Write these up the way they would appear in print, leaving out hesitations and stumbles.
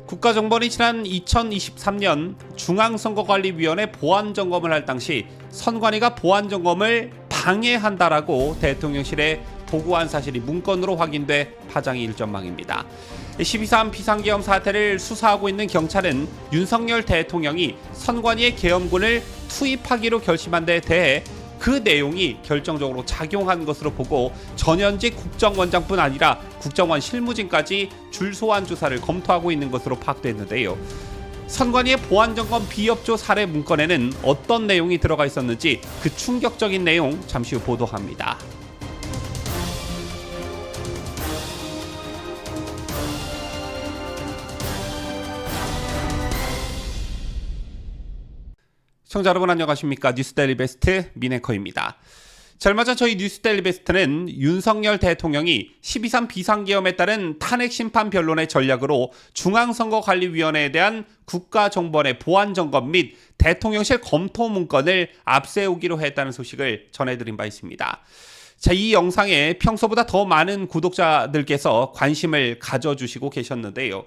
국가정보원이 지난 2023년 중앙선거관리위원회 보안점검을 할 당시 선관위가 보안점검을 방해한다라고 대통령실에 보고한 사실이 문건으로 확인돼 파장이 일 전망입니다. 12.3 비상계엄 사태를 수사하고 있는 경찰은 윤석열 대통령이 선관위의 계엄군을 투입하기로 결심한 데 대해 그 내용이 결정적으로 작용한 것으로 보고 전현직 국정원장뿐 아니라 국정원 실무진까지 줄소환 조사를 검토하고 있는 것으로 파악됐는데요. 선관위의 보안점검 비협조 사례 문건에는 어떤 내용이 들어가 있었는지 그 충격적인 내용 잠시 후 보도합니다. 시청자 여러분 안녕하십니까? 뉴스데일리 베스트 민앵커입니다. 자, 얼마 전 저희 뉴스데일리 베스트는 윤석열 대통령이 12.3 비상계엄에 따른 탄핵심판 변론의 전략으로 중앙선거관리위원회에 대한 국가정보원의 보안점검 및 대통령실 검토 문건을 앞세우기로 했다는 소식을 전해드린 바 있습니다. 자, 이 영상에 평소보다 더 많은 구독자들께서 관심을 가져주시고 계셨는데요.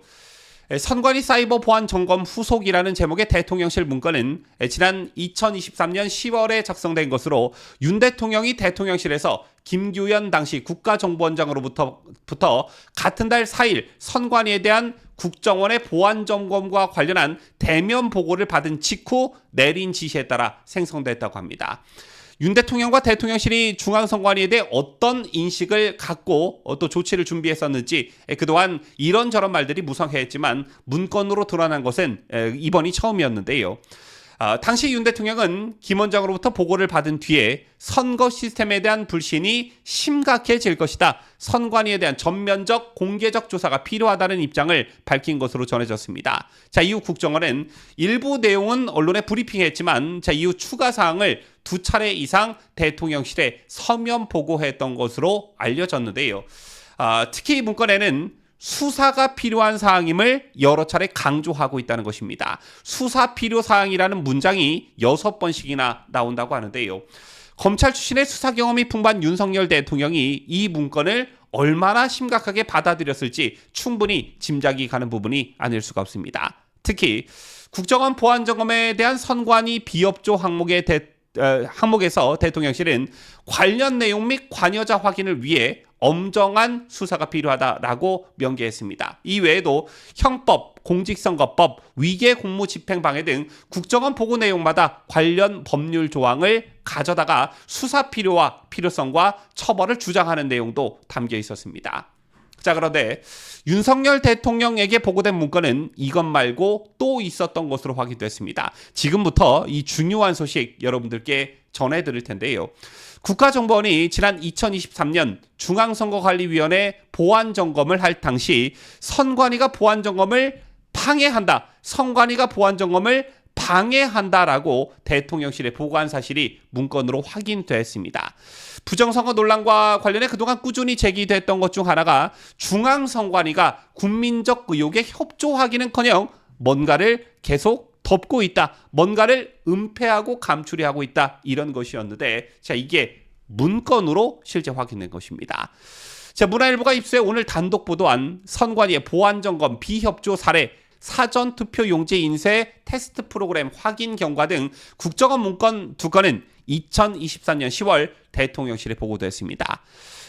선관위 사이버 보안 점검 후속이라는 제목의 대통령실 문건은 지난 2023년 10월에 작성된 것으로 윤 대통령이 대통령실에서 김규현 당시 국가정보원장으로부터 같은 달 4일 선관위에 대한 국정원의 보안 점검과 관련한 대면 보고를 받은 직후 내린 지시에 따라 생성됐다고 합니다. 윤 대통령과 대통령실이 중앙선관위에 대해 어떤 인식을 갖고 또 조치를 준비했었는지 그동안 이런저런 말들이 무성했지만 문건으로 드러난 것은 이번이 처음이었는데요. 당시 윤 대통령은 김 원장으로부터 보고를 받은 뒤에 선거 시스템에 대한 불신이 심각해질 것이다. 선관위에 대한 전면적 공개적 조사가 필요하다는 입장을 밝힌 것으로 전해졌습니다. 자, 이후 국정원은 일부 내용은 언론에 브리핑했지만 이후 추가 사항을 2차례 이상 대통령실에 서면 보고했던 것으로 알려졌는데요. 특히 이 문건에는 수사가 필요한 사항임을 여러 차례 강조하고 있다는 것입니다. 수사 필요 사항이라는 문장이 6번씩이나 나온다고 하는데요. 검찰 출신의 수사 경험이 풍부한 윤석열 대통령이 이 문건을 얼마나 심각하게 받아들였을지 충분히 짐작이 가는 부분이 아닐 수가 없습니다. 특히 국정원 보안점검에 대한 선관위 비협조 항목에서 대통령실은 관련 내용 및 관여자 확인을 위해 엄정한 수사가 필요하다라고 명기했습니다. 이 외에도 형법, 공직선거법, 위계 공무집행방해 등 국정원 보고 내용마다 관련 법률 조항을 가져다가 수사 필요와 필요성과 처벌을 주장하는 내용도 담겨 있었습니다. 자, 그런데 윤석열 대통령에게 보고된 문건은 이것 말고 또 있었던 것으로 확인됐습니다. 지금부터 이 중요한 소식 여러분들께 전해드릴 텐데요. 국가정보원이 지난 2023년 중앙선거관리위원회 보안점검을 할 당시 선관위가 보안점검을 방해한다. 선관위가 보안점검을 방해한다라고 대통령실에 보고한 사실이 문건으로 확인됐습니다. 부정선거 논란과 관련해 그동안 꾸준히 제기됐던 것 중 하나가 중앙선관위가 국민적 의혹에 협조하기는커녕 뭔가를 계속 덮고 있다. 뭔가를 은폐하고 감추려하고 있다. 이런 것이었는데 자, 이게 문건으로 실제 확인된 것입니다. 자, 문화일보가 입수해 오늘 단독 보도한 선관위의 보안점검 비협조 사례, 사전투표 용지 인쇄 테스트 프로그램 확인 경과 등 국정원 문건 2건은 2024년 10월 대통령실에 보고됐습니다.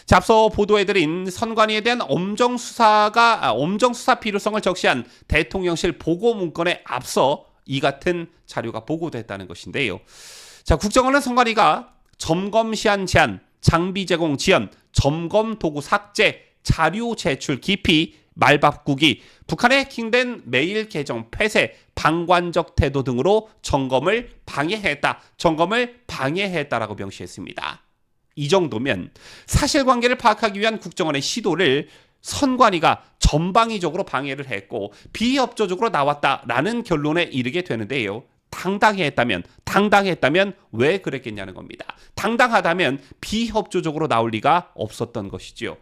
자, 앞서 보도해드린 선관위에 대한 엄정 수사 필요성을 적시한 대통령실 보고 문건에 앞서 이 같은 자료가 보고됐다는 것인데요. 자, 국정원은 선관위가 점검 시한 제한, 장비 제공 지연, 점검 도구 삭제, 자료 제출 기피, 말 바꾸기, 북한에 해킹된 메일 계정 폐쇄, 방관적 태도 등으로 점검을 방해했다라고 명시했습니다. 이 정도면 사실관계를 파악하기 위한 국정원의 시도를 선관위가 전방위적으로 방해를 했고 비협조적으로 나왔다라는 결론에 이르게 되는데요. 당당했다면 왜 그랬겠냐는 겁니다. 당당하다면 비협조적으로 나올 리가 없었던 것이지요.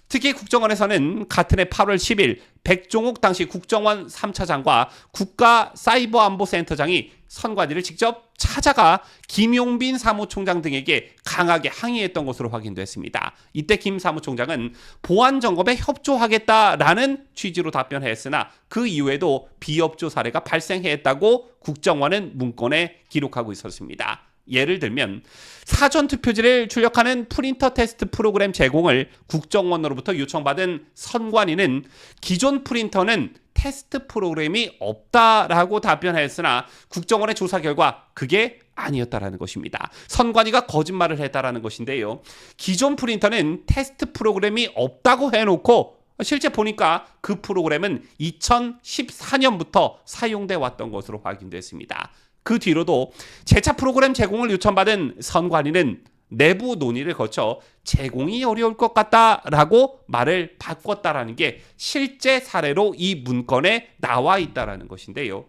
특히 국정원에서는 같은 해 8월 10일 백종욱 당시 국정원 3차장과 국가사이버안보센터장이 선관위를 직접 찾아가 김용빈 사무총장 등에게 강하게 항의했던 것으로 확인됐습니다. 이때 김 사무총장은 보안 점검에 협조하겠다라는 취지로 답변했으나 그 이후에도 비협조 사례가 발생했다고 국정원은 문건에 기록하고 있었습니다. 예를 들면 사전투표지를 출력하는 프린터 테스트 프로그램 제공을 국정원으로부터 요청받은 선관위는 기존 프린터는 테스트 프로그램이 없다라고 답변했으나 국정원의 조사 결과 그게 아니었다라는 것입니다. 선관위가 거짓말을 했다라는 것인데요. 기존 프린터는 테스트 프로그램이 없다고 해놓고 실제 보니까 그 프로그램은 2014년부터 사용돼 왔던 것으로 확인됐습니다. 그 뒤로도 재차 프로그램 제공을 요청받은 선관위는 내부 논의를 거쳐 제공이 어려울 것 같다라고 말을 바꿨다라는 게 실제 사례로 이 문건에 나와 있다라는 것인데요.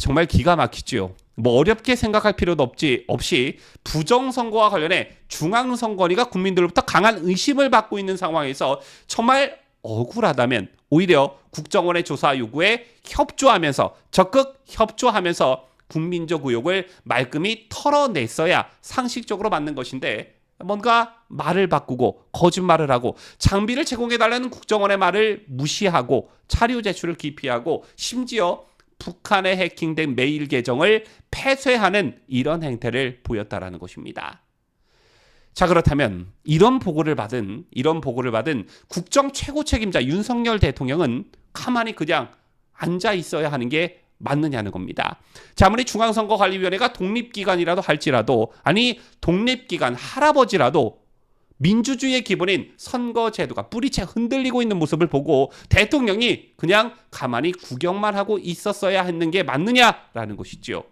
정말 기가 막히죠. 어렵게 생각할 필요도 없이 부정선거와 관련해 중앙선관위가 국민들로부터 강한 의심을 받고 있는 상황에서 정말 억울하다면 오히려 국정원의 조사 요구에 적극 협조하면서 국민적 의혹을 말끔히 털어냈어야 상식적으로 맞는 것인데 뭔가 말을 바꾸고 거짓말을 하고 장비를 제공해달라는 국정원의 말을 무시하고 자료 제출을 기피하고 심지어 북한에 해킹된 메일 계정을 폐쇄하는 이런 행태를 보였다라는 것입니다. 자, 그렇다면 이런 보고를 받은 국정 최고 책임자 윤석열 대통령은 가만히 그냥 앉아 있어야 하는 게 맞느냐는 겁니다. 자, 아무리 중앙선거관리위원회가 독립기관이라도 할지라도 독립기관 할아버지라도 민주주의의 기본인 선거제도가 뿌리채 흔들리고 있는 모습을 보고 대통령이 그냥 가만히 구경만 하고 있었어야 했는 게 맞느냐라는 것이죠.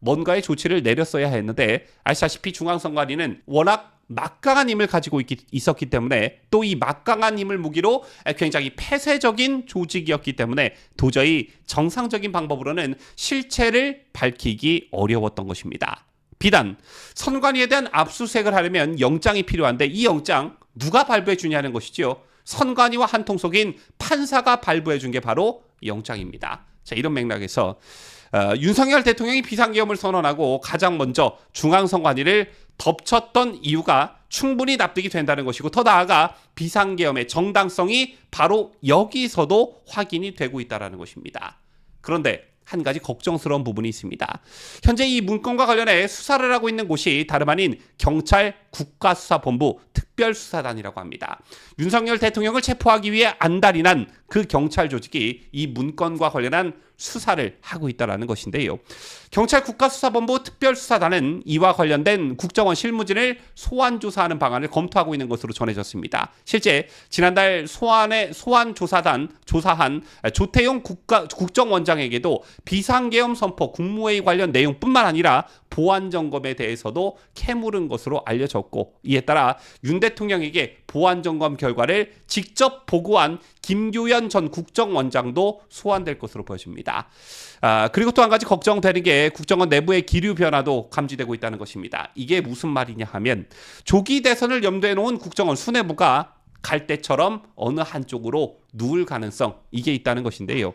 뭔가의 조치를 내렸어야 했는데 아시다시피 중앙선관위는 워낙 막강한 힘을 가지고 있었기 때문에 또 이 막강한 힘을 무기로 굉장히 폐쇄적인 조직이었기 때문에 도저히 정상적인 방법으로는 실체를 밝히기 어려웠던 것입니다. 비단 선관위에 대한 압수수색을 하려면 영장이 필요한데 이 영장 누가 발부해 주냐는 것이죠. 선관위와 한통속인 판사가 발부해 준 게 바로 영장입니다. 자, 이런 맥락에서 윤석열 대통령이 비상계엄을 선언하고 가장 먼저 중앙선관위를 덮쳤던 이유가 충분히 납득이 된다는 것이고 더 나아가 비상계엄의 정당성이 바로 여기서도 확인이 되고 있다는 것입니다. 그런데 한 가지 걱정스러운 부분이 있습니다. 현재 이 문건과 관련해 수사를 하고 있는 곳이 다름 아닌 경찰 국가수사본부 특별수사단이라고 합니다. 윤석열 대통령을 체포하기 위해 안달이 난 그 경찰 조직이 이 문건과 관련한 수사를 하고 있다는 것인데요. 경찰 국가수사본부 특별수사단은 이와 관련된 국정원 실무진을 소환 조사하는 방안을 검토하고 있는 것으로 전해졌습니다. 실제 지난달 소환 조사한 조태용 국정원장에게도 비상계엄 선포 국무회의 관련 내용뿐만 아니라 보안 점검에 대해서도 캐물은 것으로 알려졌고 이에 따라 윤 대통령에게 보안 점검 결과를 직접 보고한 김규현 전 국정원장도 소환될 것으로 보여집니다. 그리고 또 한 가지 걱정되는 게 국정원 내부의 기류 변화도 감지되고 있다는 것입니다. 이게 무슨 말이냐 하면 조기 대선을 염두에 놓은 국정원 수뇌부가 갈대처럼 어느 한쪽으로 누울 가능성 이게 있다는 것인데요.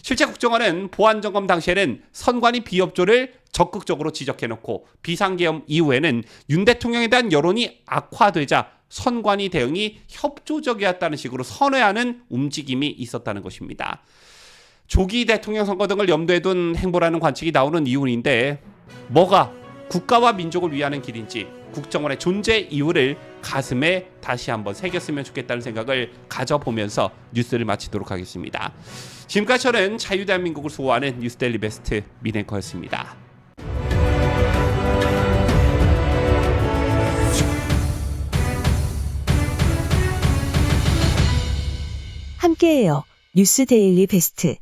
실제 국정원은 보안점검 당시에는 선관위 비협조를 적극적으로 지적해놓고 비상계엄 이후에는 윤 대통령에 대한 여론이 악화되자 선관위 대응이 협조적이었다는 식으로 선회하는 움직임이 있었다는 것입니다. 조기 대통령 선거 등을 염두에 둔 행보라는 관측이 나오는 이유인데 뭐가 국가와 민족을 위하는 길인지 국정원의 존재 이유를 가슴에 다시 한번 새겼으면 좋겠다는 생각을 가져보면서 뉴스를 마치도록 하겠습니다. 지금까지 저는 자유대한민국을 수호하는 뉴스데일리 베스트 민앵커였습니다. 함께해요. 뉴스데일리 베스트.